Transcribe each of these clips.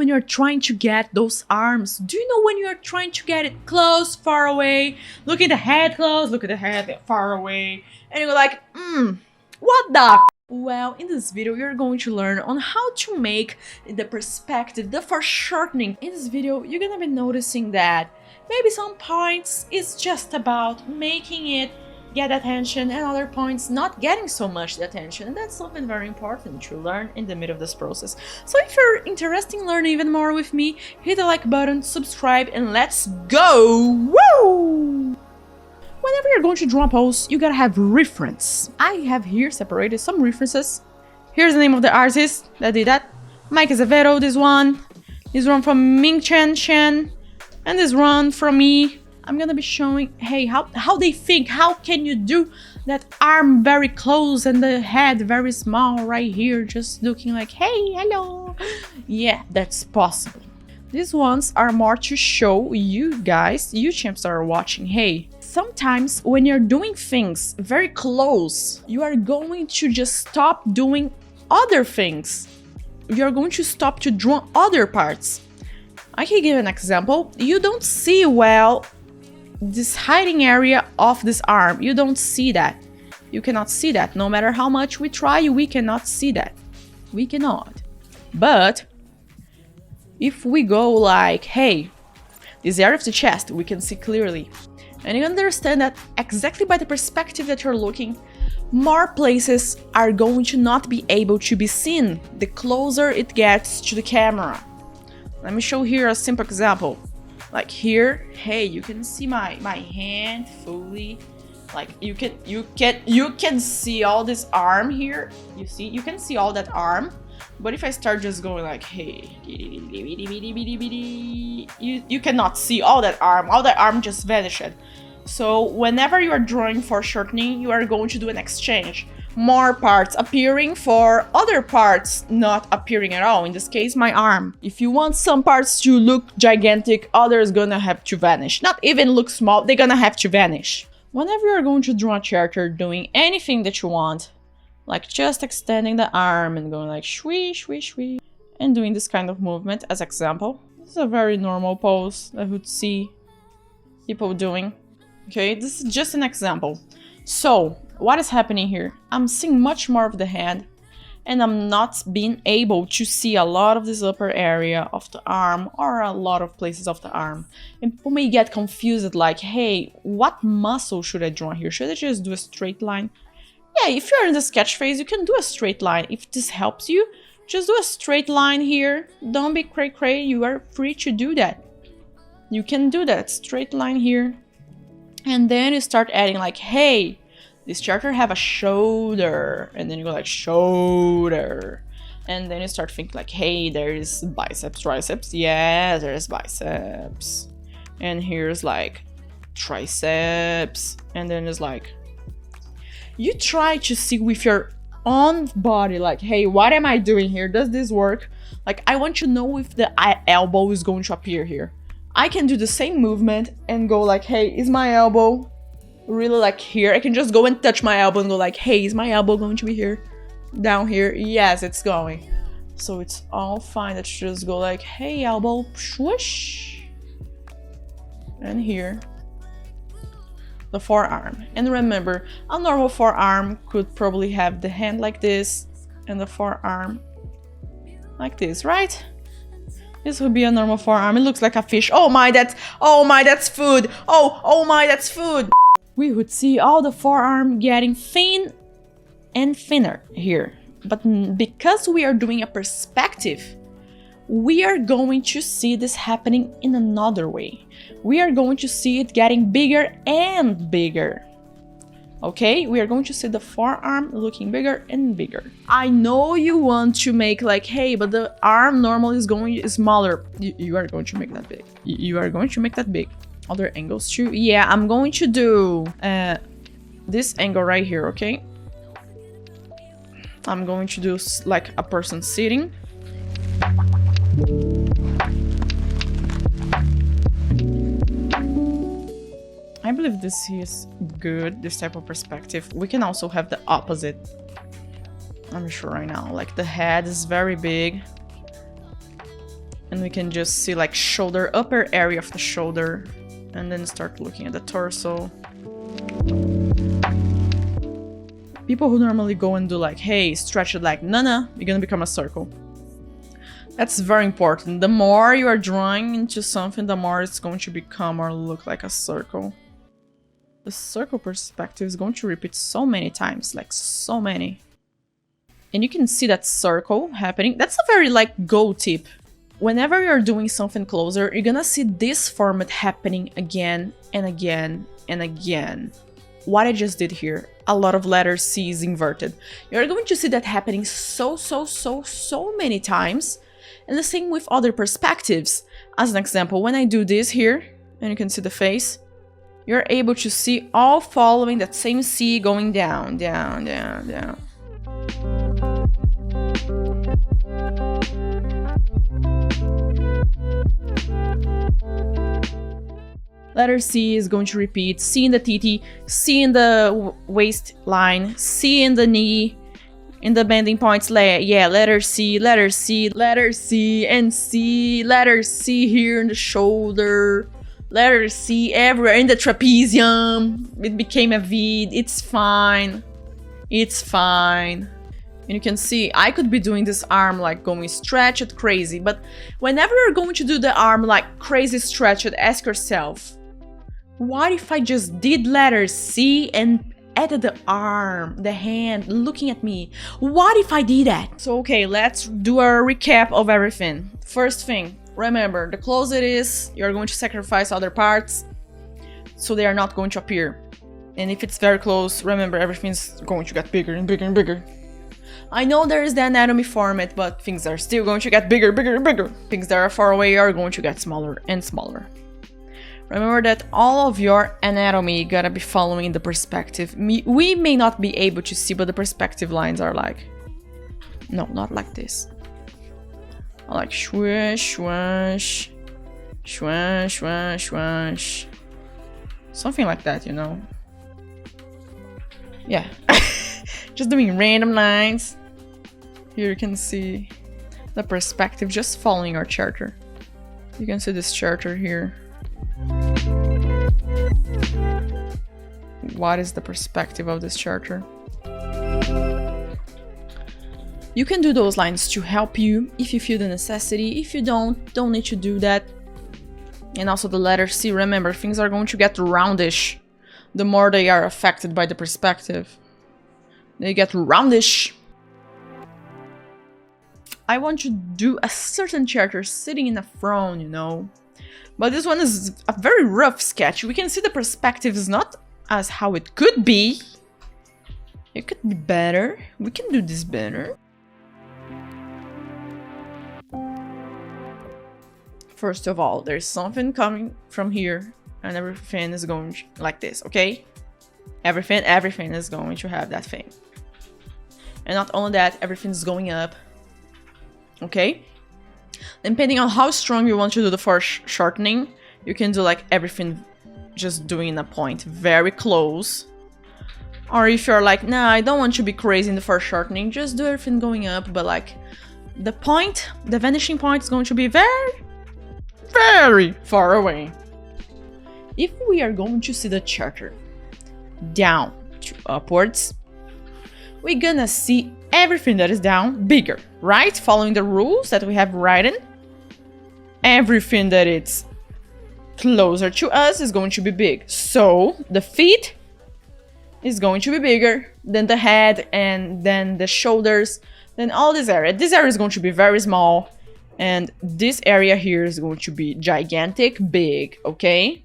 when you're trying to get those arms? Do you know when you're trying to get it close, far away? Look at the head close, look at the head far away. And you're like, what the? Well, in this video, you're going to learn on how to make the perspective, the foreshortening. In this video, you're gonna be noticing that maybe some points is just about making it get attention and other points not getting so much attention, and that's something very important to learn in the middle of this process. So if you're interested in learning even more with me, hit the like button, subscribe, and let's go! Woo! Whenever you're going to draw a pose, you gotta have reference. I have here separated some references. Here's the name of the artist that did that. Mike Azevedo, this one from Ming Chen Chen, and this one from me. I'm gonna be showing, hey, how they think, how can you do that arm very close and the head very small right here, just looking like, hey, hello. Yeah, that's possible. These ones are more to show you guys, you champs that are watching, hey, sometimes when you're doing things very close, you are going to just stop doing other things. You're going to stop to draw other parts. I can give an example. You don't see well this hiding area of this arm. You don't see that. You cannot see that. No matter how much we try, we cannot see that. We cannot. But if we go like, hey, this area of the chest, we can see clearly. And you understand that exactly by the perspective that you're looking, more places are going to not be able to be seen the closer it gets to the camera. Let me show here a simple example. Like here, hey, you can see my hand fully. Like you can see all this arm here. You can see all that arm. But if I start just going like, hey, you cannot see all that arm. All that arm just vanished. So whenever you are drawing foreshortening, you are going to do an exchange. More parts appearing for other parts not appearing at all. In this case, my arm. If you want some parts to look gigantic, others gonna have to vanish. Not even look small, they're gonna have to vanish. Whenever you're going to draw a character doing anything that you want, like just extending the arm and going like shwee, shwee, shwee, and doing this kind of movement as example. This is a very normal pose I would see people doing. Okay, this is just an example. So, what is happening here? I'm seeing much more of the head, and I'm not being able to see a lot of this upper area of the arm or a lot of places of the arm. And people may get confused like, hey, what muscle should I draw here? Should I just do a straight line? Yeah, if you're in the sketch phase, you can do a straight line. If this helps you, just do a straight line here. Don't be cray-cray, you are free to do that. You can do that, straight line here. And then you start adding like, hey, this character have a shoulder, and then you go like shoulder, and then you start thinking like, hey, there's biceps, triceps, yeah, there's biceps, and here's like triceps, and then it's like, you try to see with your own body like, hey, what am I doing here? Does this work? Like, I want to know if the elbow is going to appear here. I can do the same movement and go like, hey, is my elbow really like here? I can just go and touch my elbow and go like, hey, is my elbow going to be here? Down here? Yes, it's going. So it's all fine. Let's just go like, hey, elbow, swoosh. And here, the forearm. And remember, a normal forearm could probably have the hand like this and the forearm like this, right? This would be a normal forearm. It looks like a fish. Oh my, that's food. Oh my, that's food. We would see all the forearm getting thin and thinner here. But because we are doing a perspective, we are going to see this happening in another way. We are going to see it getting bigger and bigger. Okay, we are going to see the forearm looking bigger and bigger. I know you want to make like, hey, but the arm normally is going smaller. You are going to make that big. You are going to make that big. Other angles too. Yeah, I'm going to do this angle right here, okay? I'm going to do like a person sitting. I believe this is good, this type of perspective. We can also have the opposite. I'm sure right now. Like the head is very big. And we can just see like shoulder, upper area of the shoulder, and then start looking at the torso. People who normally go and do like, hey, stretch it like, no, you're gonna become a circle. That's very important. The more you are drawing into something, the more it's going to become or look like a circle. The circle perspective is going to repeat so many times, like so many. And you can see that circle happening. That's a very like go tip. Whenever you're doing something closer, you're gonna see this format happening again and again and again. What I just did here, a lot of letter C is inverted. You're going to see that happening so many times. And the same with other perspectives. As an example, when I do this here, and you can see the face, you're able to see all following that same C going down, down, down, down. Letter C is going to repeat C in the TT, C in the waistline, C in the knee, in the bending points. Yeah, letter C, letter C, letter C, and C, letter C here in the shoulder, letter C everywhere in the trapezium. It became a V. It's fine. It's fine. And you can see I could be doing this arm like going stretch it crazy, but whenever you're going to do the arm like crazy stretch it, ask yourself, what if I just did letter C and added the arm, the hand, looking at me? What if I did that? So okay, let's do a recap of everything. First thing, remember, the closer it is, you're going to sacrifice other parts so they are not going to appear. And if it's very close, remember, everything's going to get bigger and bigger and bigger. I know there is the anatomy format, but things are still going to get bigger, bigger, and bigger. Things that are far away are going to get smaller and smaller. Remember that all of your anatomy gotta be following the perspective. We may not be able to see, but the perspective lines are like... No, not like this. Like swish, swish, swish, swish, swish. Something like that, you know? Yeah. Just doing random lines. Here you can see the perspective just following our charter. You can see this charter here. What is the perspective of this charter? You can do those lines to help you if you feel the necessity. If you don't need to do that. And also the letter C, remember, things are going to get roundish the more they are affected by the perspective. They get roundish. I want to do a certain character sitting in a throne, you know. But this one is a very rough sketch. We can see the perspective is not as how it could be. It could be better. We can do this better. First of all, there's something coming from here, and everything is going like this, okay? Everything is going to have that thing. And not only that, everything's going up, okay? Depending on how strong you want to do the foreshortening, you can do like everything just doing a point very close. Or if you're like, nah, I don't want to be crazy in the foreshortening, just do everything going up, but like the point, the vanishing point is going to be very, very far away. If we are going to see the charter down to upwards, we're gonna see everything that is down bigger, right? Following the rules that we have written. Everything that is closer to us is going to be big. So the feet is going to be bigger than the head, and then the shoulders, then all this area. This area is going to be very small, and this area here is going to be gigantic big, okay?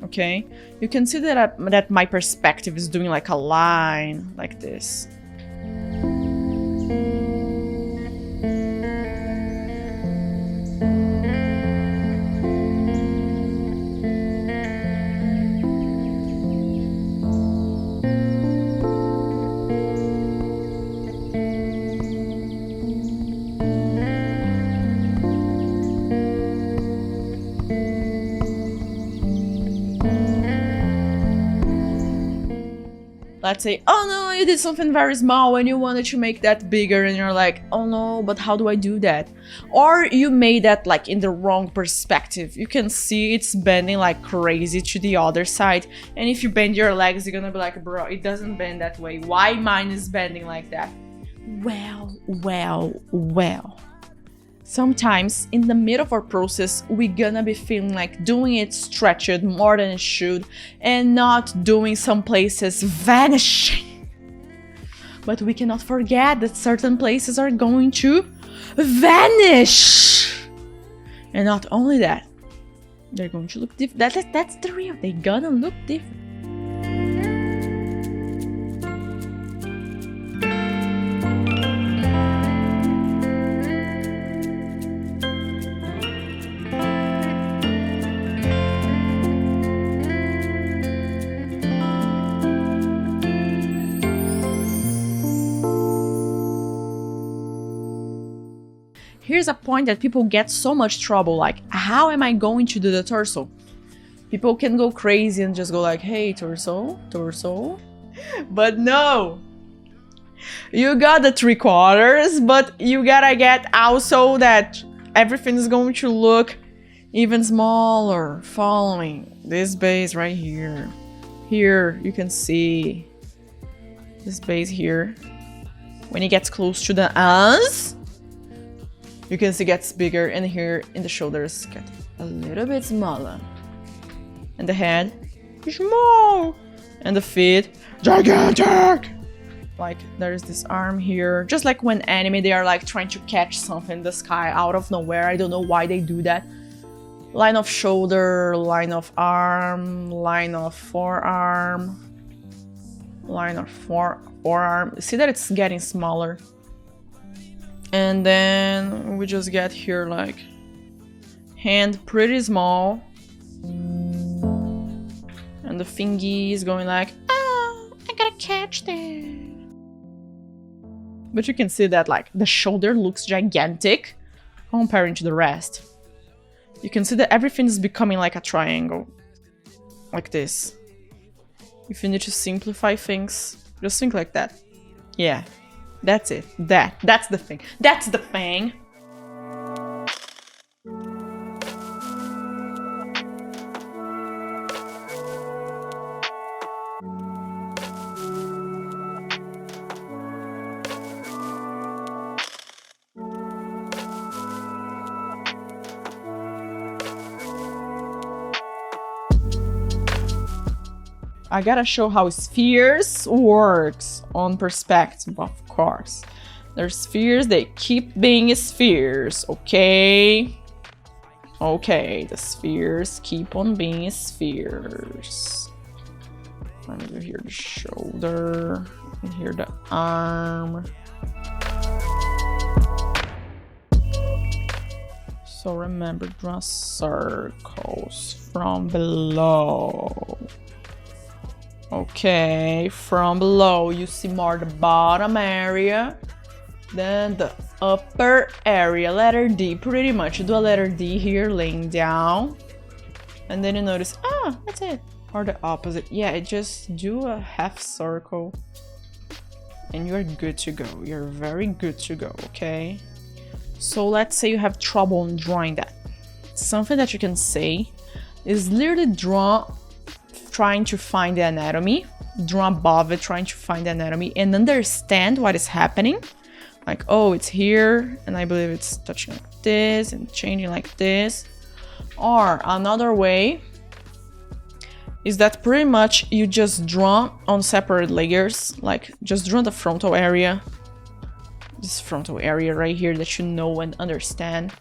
Okay, you can see that my perspective is doing like a line like this. Let's say, oh no, you did something very small and you wanted to make that bigger, and you're like, oh no, but how do I do that? Or you made that like in the wrong perspective. You can see it's bending like crazy to the other side, and if you bend your legs, you're gonna be like, bro, it doesn't bend that way. Why mine is bending like that? Well. Sometimes in the middle of our process, we're gonna be feeling like doing it stretched more than it should and not doing some places vanishing. But we cannot forget that certain places are going to vanish. And not only that, they're going to look different. That's the real, they're gonna look different. Here's a point that people get so much trouble, like, how am I going to do the torso? People can go crazy and just go like, hey, torso. But no! You got the 3/4, but you gotta get also that everything is going to look even smaller, following this base right here. Here, you can see this base here. When it gets close to the arms, you can see it gets bigger, and here in the shoulders get a little bit smaller. And the head, small. And the feet, gigantic. Like there's this arm here. Just like when anime, they are like trying to catch something in the sky out of nowhere. I don't know why they do that. Line of shoulder, line of arm, line of forearm, line of forearm. See that it's getting smaller. And then we just get here like hand pretty small. And the thingy is going like, oh, I gotta catch that. But you can see that like the shoulder looks gigantic comparing to the rest. You can see that everything is becoming like a triangle. Like this. If you need to simplify things, just think like that. Yeah. That's it. That's the thing. That's the thing. I gotta show how spheres works on perspective, of course. There's spheres, they keep being spheres, okay? Okay, the spheres keep on being spheres. Let me do here the shoulder, and here the arm. So remember, draw circles from below. Okay, from below you see more the bottom area than the upper area. Letter D, pretty much. You do a letter D here, laying down. And then you notice, ah, that's it. Or the opposite. Yeah, just do a half circle. And you're good to go. You're very good to go, okay? So let's say you have trouble in drawing that. Something that you can say is literally trying to find the anatomy, draw above it, trying to find the anatomy and understand what is happening. Like, oh, it's here, and I believe it's touching like this and changing like this. Or another way is that pretty much you just draw on separate layers, like just draw the frontal area, this frontal area right here that you know and understand.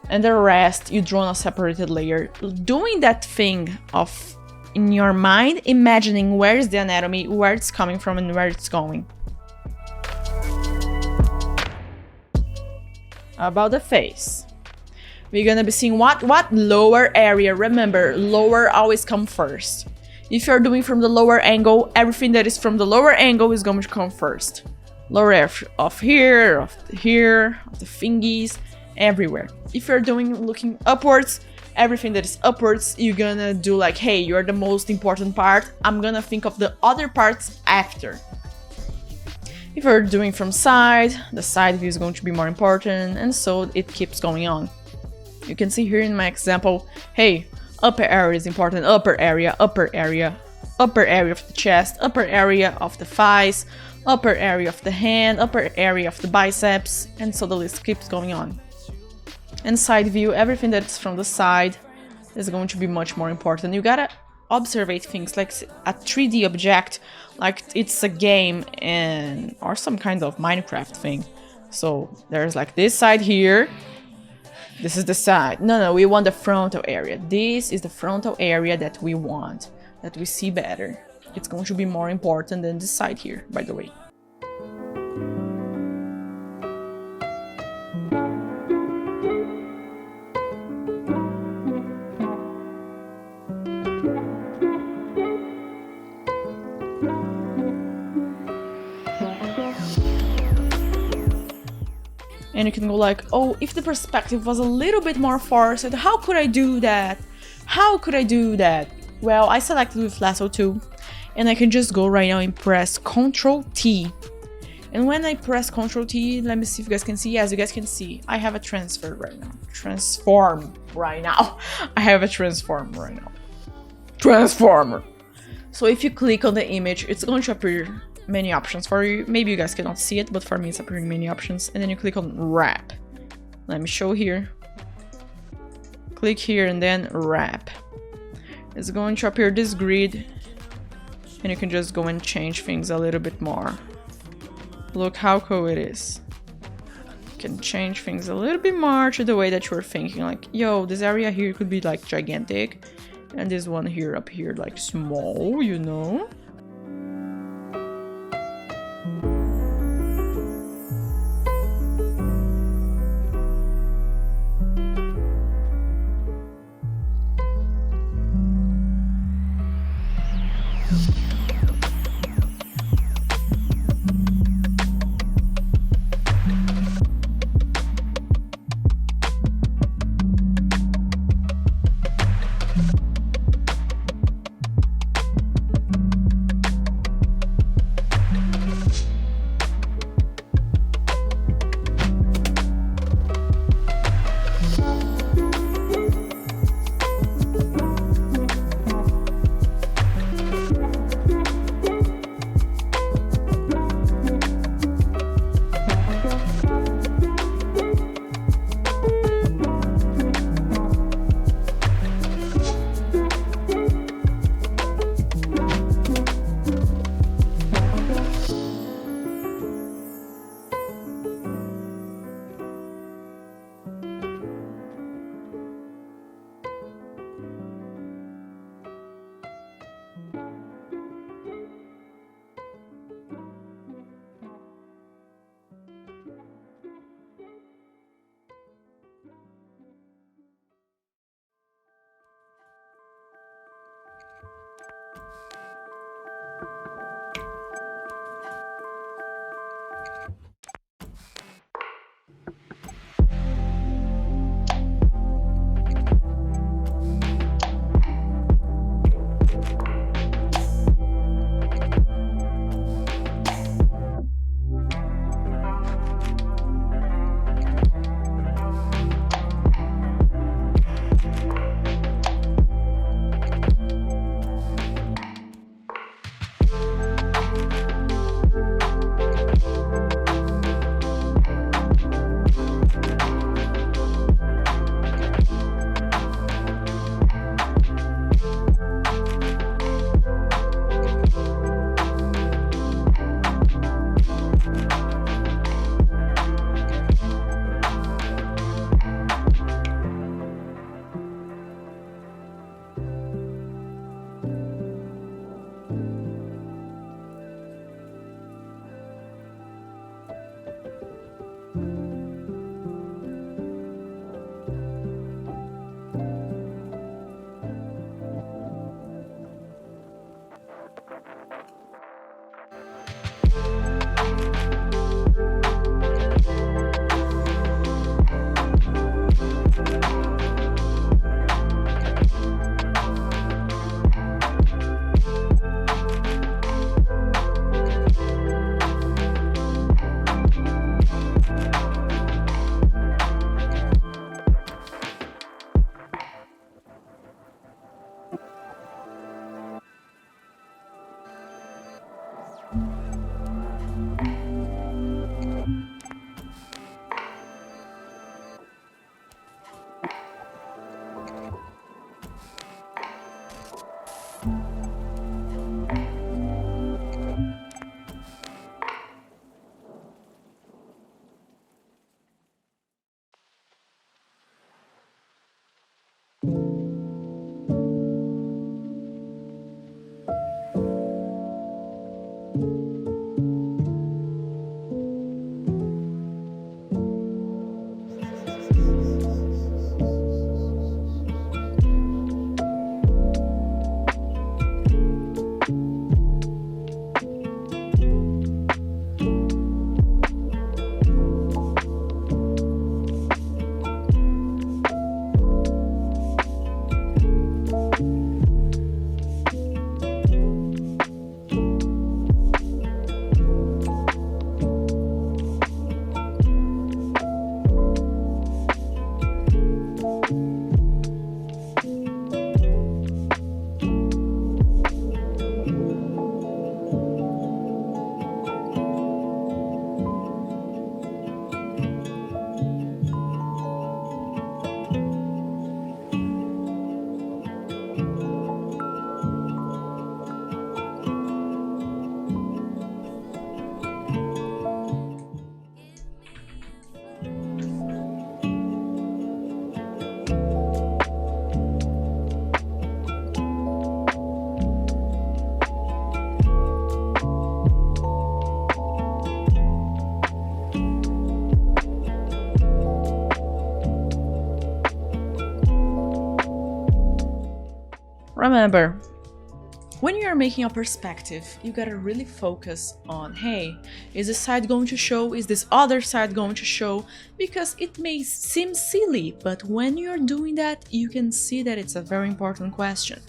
And the rest you draw on a separated layer. Doing that thing of in your mind, imagining where is the anatomy, where it's coming from, and where it's going. About the face, we're gonna be seeing what lower area. Remember, lower always come first. If you're doing from the lower angle, everything that is from the lower angle is going to come first. Lower of here, of the thingies, everywhere. If you're doing looking upwards, Everything that is upwards, you're gonna do like, hey, you're the most important part, I'm gonna think of the other parts after. If you're doing from side, the side view is going to be more important, and so it keeps going on. You can see here in my example, hey, upper area is important, upper area of the chest, upper area of the thighs, upper area of the hand, upper area of the biceps, and so the list keeps going on. And side view, everything that's from the side is going to be much more important. You gotta observe things like a 3D object, like it's a game or some kind of Minecraft thing. So there's like this side here. This is the side. No, we want the frontal area. This is the frontal area that we want, that we see better. It's going to be more important than this side here, by the way. And you can go like, oh, if the perspective was a little bit more forced, how could I do that? How could I do that? Well, I selected with lasso tool, and I can just go right now and press Ctrl T. And when I press Ctrl T, let me see if you guys can see. Yes, you guys can see. I have a transform right now. I have a transform right now. Transformer. So if you click on the image, it's going to appear many options for you. Maybe you guys cannot see it, but for me it's appearing many options. And then you click on wrap. Let me show here. Click here and then wrap. It's going to appear this grid, and you can just go and change things a little bit more. Look how cool it is. You can change things a little bit more to the way that you're thinking, like, yo, this area here could be like gigantic, and this one here up here like small, you know? Remember, when you're making a perspective, you gotta really focus on, hey, is this side going to show? Is this other side going to show? Because it may seem silly, but when you're doing that, you can see that it's a very important question.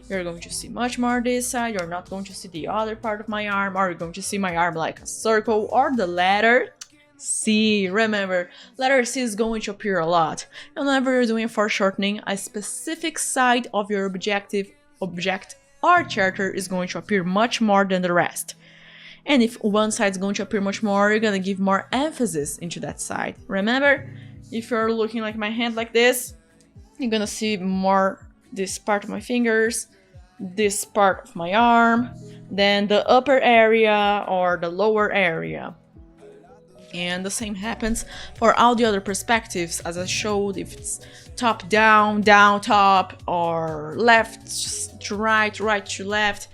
You're going to see much more this side, you're not going to see the other part of my arm, or you're going to see my arm like a circle, or the letter C. Remember, letter C is going to appear a lot. And whenever you're doing foreshortening, a specific side of your object or character is going to appear much more than the rest. And if one side is going to appear much more, you're going to give more emphasis into that side. Remember, if you're looking like my hand like this, you're going to see more this part of my fingers, this part of my arm, than the upper area or the lower area. And the same happens for all the other perspectives, as I showed, if it's top down, down top, or left to right, right to left.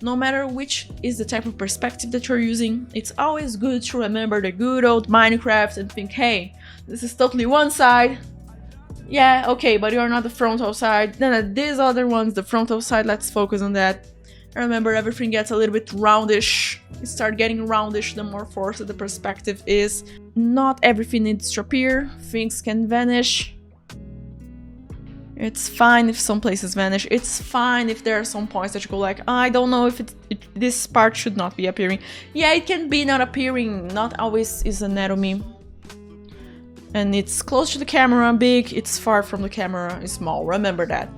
No matter which is the type of perspective that you're using, it's always good to remember the good old Minecraft and think, hey, this is totally one side. Yeah, okay, but you're not the frontal side. Then these other ones, the frontal side, let's focus on that. Remember, everything gets a little bit roundish. You start getting roundish the more forced the perspective is. Not everything needs to appear. Things can vanish. It's fine if some places vanish. It's fine if there are some points that you go like, I don't know if this part should not be appearing. Yeah, it can be not appearing. Not always is anatomy. And it's close to the camera, big. It's far from the camera, small. Remember that.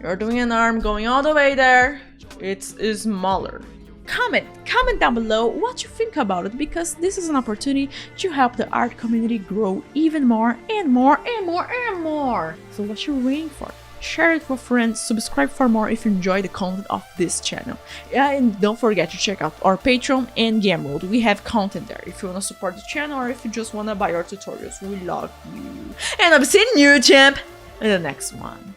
You're doing an arm going all the way there. It's smaller. Comment down below what you think about it, because this is an opportunity to help the art community grow even more and more and more and more. So what you're waiting for? Share it with friends, subscribe for more if you enjoy the content of this channel. And don't forget to check out our Patreon and Gumroad. We have content there if you want to support the channel or if you just want to buy our tutorials. We love you. And I'll be seeing you, champ, in the next one.